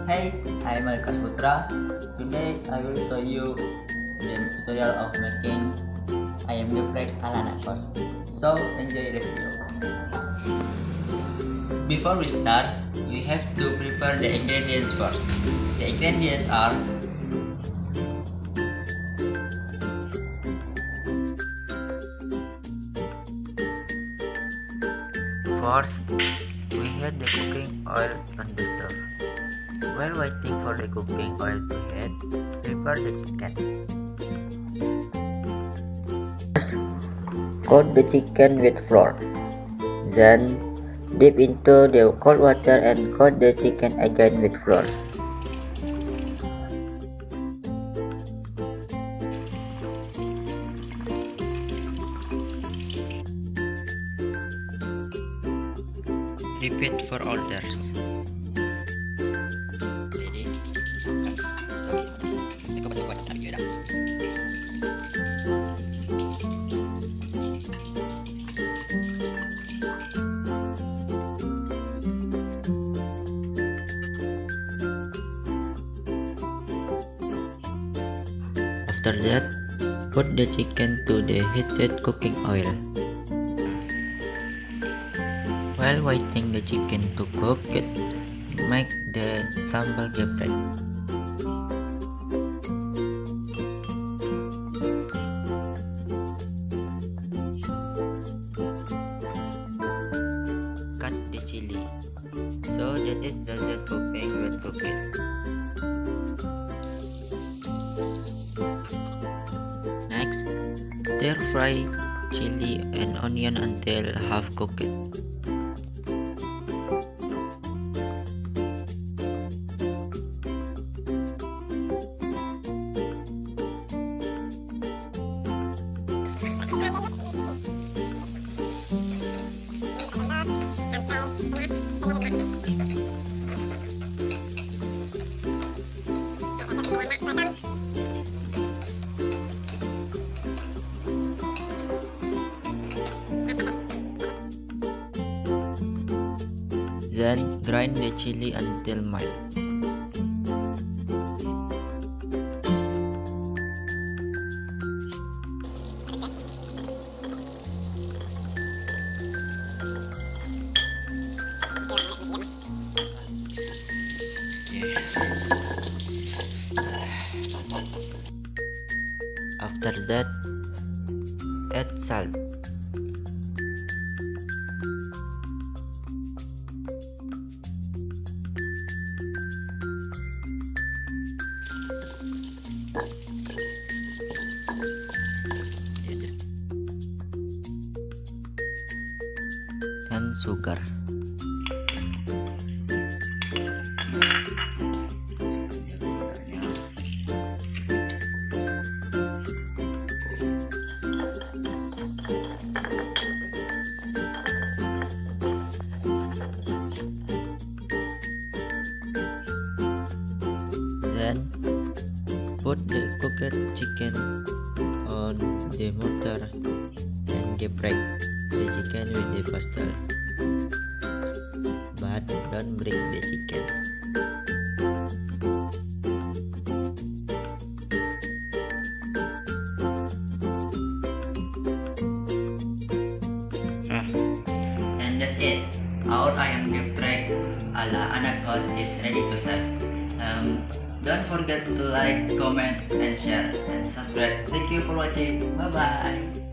Hey, I'm Ikhlas Putra. Today I will show you the tutorial of making Ayam Geprek ala Anak. So enjoy the video. Before we start, we have to prepare the ingredients first. The ingredients are first, we heat the cooking oil on the stove. While waiting for the cooking oil to heat, prepare the chicken. First, coat the chicken with flour. Then, dip into the cold water and coat the chicken again with flour. Repeat for orders. After that, put the chicken to the heated cooking oil. While waiting the chicken to cook, make the sambal geprek. Cut the chili, so that it doesn't open when cooking. Next, stir fry chili and onion until half cooked. Then grind the chili until mild. After that, add salt. And sugar. Then put the cooked chicken on the mortar and geprek the chicken with the pastel, but don't break the chicken. And that's it. Our ayam geprek ala Anak is ready to serve. Don't forget to like, comment, and share, and subscribe. Thank you for watching. Bye bye.